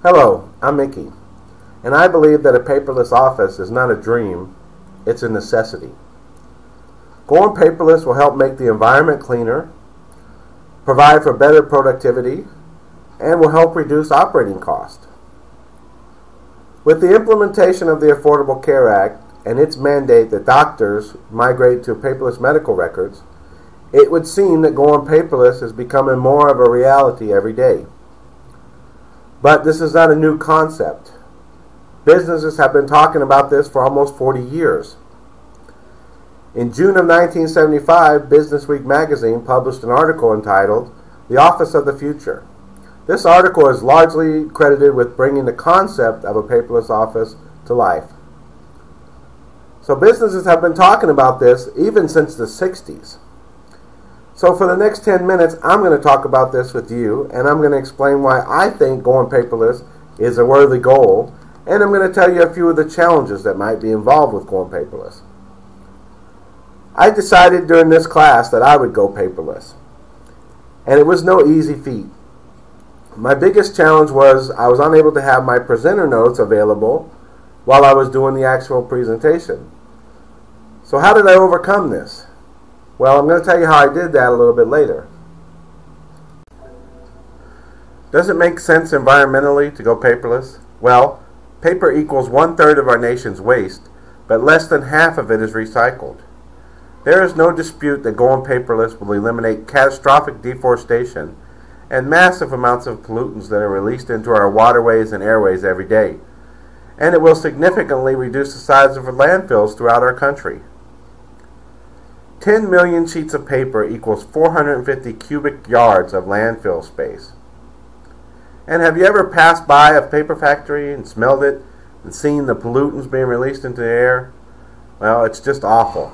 Hello, I'm Mickey, and I believe that a paperless office is not a dream, it's a necessity. Going paperless will help make the environment cleaner, provide for better productivity, and will help reduce operating costs. With the implementation of the Affordable Care Act and its mandate that doctors migrate to paperless medical records, it would seem that going paperless is becoming more of a reality every day. But this is not a new concept. Businesses have been talking about this for almost 40 years. In June of 1975, Businessweek magazine published an article entitled, "The Office of the Future." This article is largely credited with bringing the concept of a paperless office to life. So businesses have been talking about this even since the 60s. So for the next 10 minutes, I'm going to talk about this with you, and I'm going to explain why I think going paperless is a worthy goal, and I'm going to tell you a few of the challenges that might be involved with going paperless. I decided during this class that I would go paperless, and it was no easy feat. My biggest challenge was I was unable to have my presenter notes available while I was doing the actual presentation. So how did I overcome this? Well, I'm going to tell you how I did that a little bit later. Does it make sense environmentally to go paperless? Well, paper equals 1/3 of our nation's waste, but less than half of it is recycled. There is no dispute that going paperless will eliminate catastrophic deforestation and massive amounts of pollutants that are released into our waterways and airways every day. And it will significantly reduce the size of our landfills throughout our country. 10 million sheets of paper equals 450 cubic yards of landfill space. And have you ever passed by a paper factory and smelled it and seen the pollutants being released into the air? Well, it's just awful.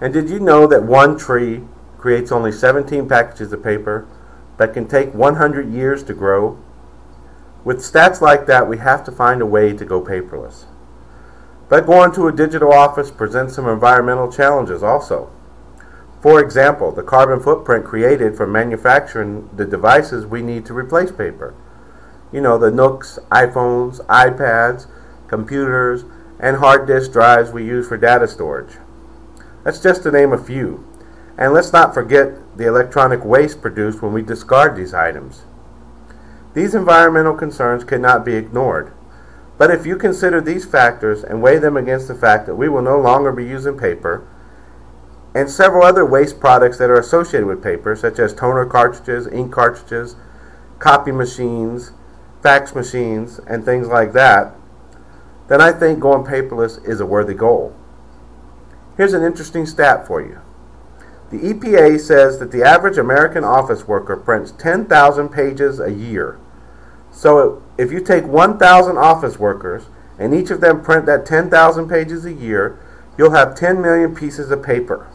And did you know that one tree creates only 17 packages of paper that can take 100 years to grow? With stats like that, we have to find a way to go paperless. But going to a digital office presents some environmental challenges also. For example, the carbon footprint created from manufacturing the devices we need to replace paper. You know, the Nooks, iPhones, iPads, computers, and hard disk drives we use for data storage. That's just to name a few. And let's not forget the electronic waste produced when we discard these items. These environmental concerns cannot be ignored. But if you consider these factors and weigh them against the fact that we will no longer be using paper, and several other waste products that are associated with paper, such as toner cartridges, ink cartridges, copy machines, fax machines, and things like that, then I think going paperless is a worthy goal. Here's an interesting stat for you. The EPA says that the average American office worker prints 10,000 pages a year. So if you take 1,000 office workers and each of them print that 10,000 pages a year, you'll have 10 million pieces of paper.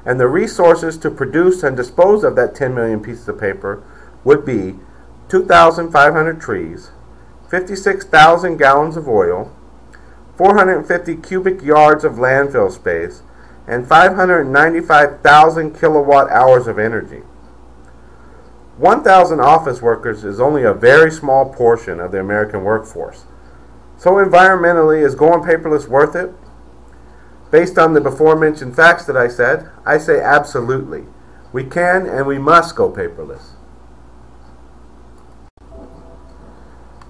And the resources to produce and dispose of that 10 million pieces of paper would be 2,500 trees, 56,000 gallons of oil, 450 cubic yards of landfill space, and 595,000 kilowatt hours of energy. 1,000 office workers is only a very small portion of the American workforce. So environmentally, is going paperless worth it? Based on the before mentioned facts that I said, I say absolutely. We can and we must go paperless.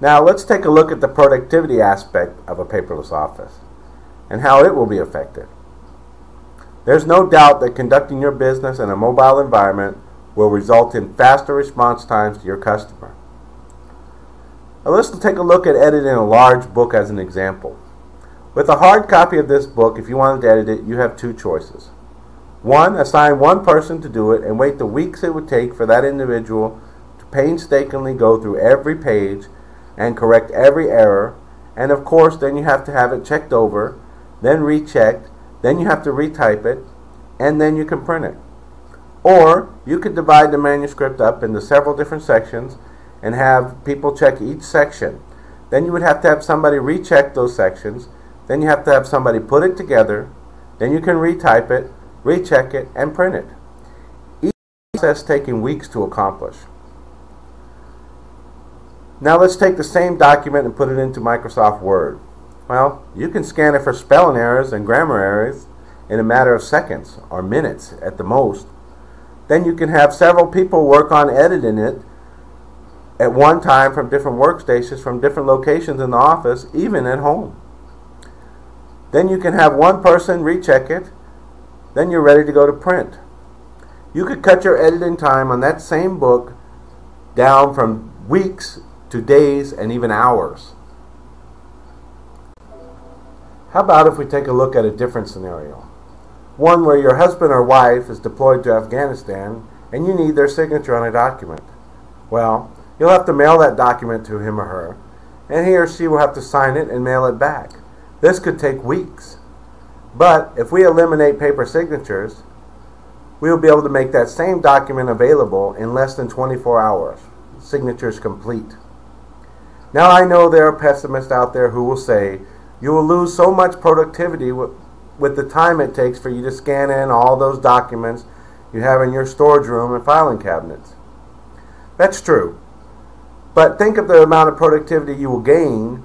Now let's take a look at the productivity aspect of a paperless office and how it will be affected. There's no doubt that conducting your business in a mobile environment will result in faster response times to your customer. Now let's take a look at editing a large book as an example. With a hard copy of this book, if you wanted to edit it, you have two choices. One, assign one person to do it and wait the weeks it would take for that individual to painstakingly go through every page and correct every error, and of course then you have to have it checked over, then rechecked, then you have to retype it, and then you can print it. Or you could divide the manuscript up into several different sections and have people check each section. Then you would have to have somebody recheck those sections. Then you have to have somebody put it together. Then you can retype it, recheck it, and print it. Each process taking weeks to accomplish. Now let's take the same document and put it into Microsoft Word. Well, you can scan it for spelling errors and grammar errors in a matter of seconds or minutes at the most. Then you can have several people work on editing it at one time from different workstations, from different locations in the office, even at home. Then you can have one person recheck it. Then you're ready to go to print. You could cut your editing time on that same book down from weeks to days and even hours. How about if we take a look at a different scenario? One where your husband or wife is deployed to Afghanistan and you need their signature on a document. Well, you'll have to mail that document to him or her, and he or she will have to sign it and mail it back. This could take weeks. But if we eliminate paper signatures, we will be able to make that same document available in less than 24 hours. Signatures complete. Now I know there are pessimists out there who will say you will lose so much productivity with the time it takes for you to scan in all those documents you have in your storage room and filing cabinets. That's true. But think of the amount of productivity you will gain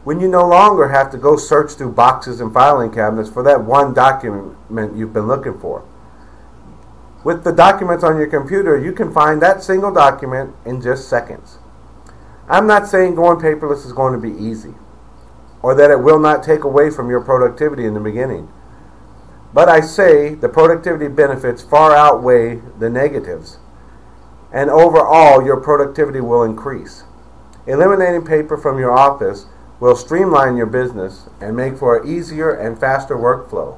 when you no longer have to go search through boxes and filing cabinets for that one document you've been looking for. With the documents on your computer, you can find that single document in just seconds. I'm not saying going paperless is going to be easy, or that it will not take away from your productivity in the beginning. But I say the productivity benefits far outweigh the negatives, and overall your productivity will increase. Eliminating paper from your office will streamline your business and make for an easier and faster workflow.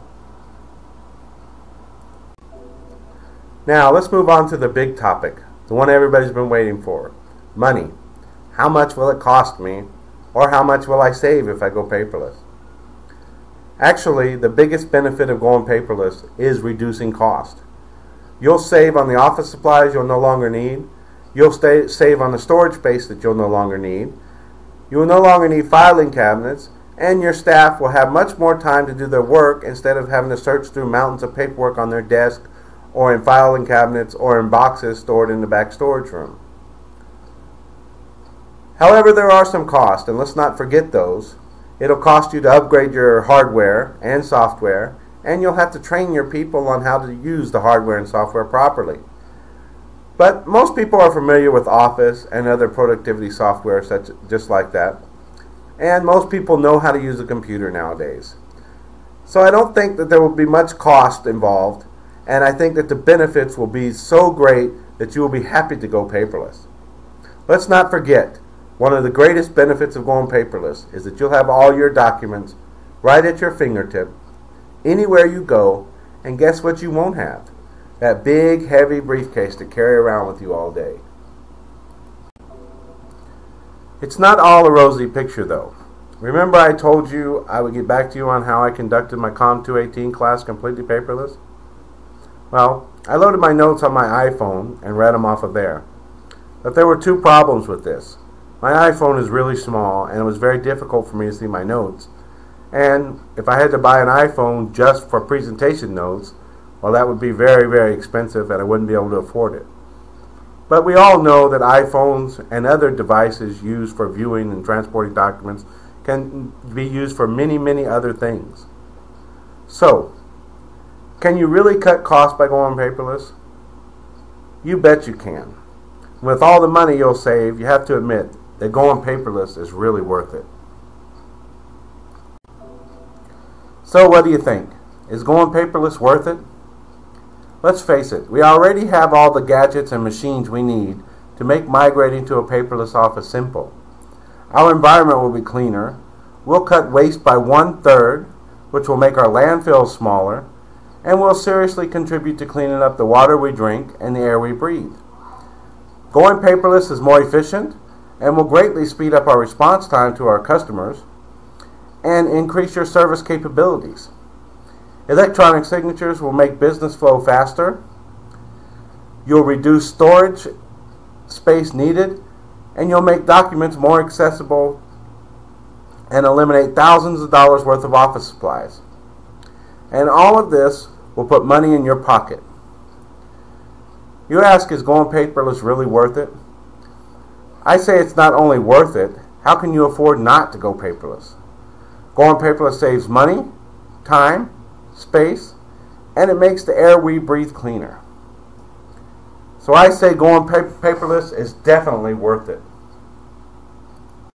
Now let's move on to the big topic, the one everybody's been waiting for: money. How much will it cost me, or how much will I save if I go paperless? Actually, the biggest benefit of going paperless is reducing cost. You'll save on the office supplies you'll no longer need. You'll save on the storage space that you'll no longer need. You will no longer need filing cabinets, and your staff will have much more time to do their work instead of having to search through mountains of paperwork on their desk or in filing cabinets or in boxes stored in the back storage room. However, there are some costs, and let's not forget those. It'll cost you to upgrade your hardware and software, and you'll have to train your people on how to use the hardware and software properly. But most people are familiar with Office and other productivity software just like that, and most people know how to use a computer nowadays. So I don't think that there will be much cost involved, and I think that the benefits will be so great that you will be happy to go paperless. Let's not forget, one of the greatest benefits of going paperless is that you'll have all your documents right at your fingertip, anywhere you go, and guess what you won't have? That big, heavy briefcase to carry around with you all day. It's not all a rosy picture, though. Remember I told you I would get back to you on how I conducted my COMM 218 class completely paperless? Well, I loaded my notes on my iPhone and read them off of there. But there were two problems with this. My iPhone is really small, and it was very difficult for me to see my notes. And if I had to buy an iPhone just for presentation notes, well, that would be very, very expensive, and I wouldn't be able to afford it. But we all know that iPhones and other devices used for viewing and transporting documents can be used for many, many other things. So, can you really cut costs by going paperless? You bet you can. With all the money you'll save, you have to admit that going paperless is really worth it. So what do you think? Is going paperless worth it? Let's face it, we already have all the gadgets and machines we need to make migrating to a paperless office simple. Our environment will be cleaner. We'll cut waste by 1/3, which will make our landfills smaller, and will seriously contribute to cleaning up the water we drink and the air we breathe. Going paperless is more efficient and will greatly speed up our response time to our customers and increase your service capabilities. Electronic signatures will make business flow faster. You'll reduce storage space needed, and you'll make documents more accessible and eliminate thousands of dollars worth of office supplies. And all of this will put money in your pocket. You ask, is going paperless really worth it? I say it's not only worth it, how can you afford not to go paperless? Going paperless saves money, time, space, and it makes the air we breathe cleaner. So I say going paperless is definitely worth it.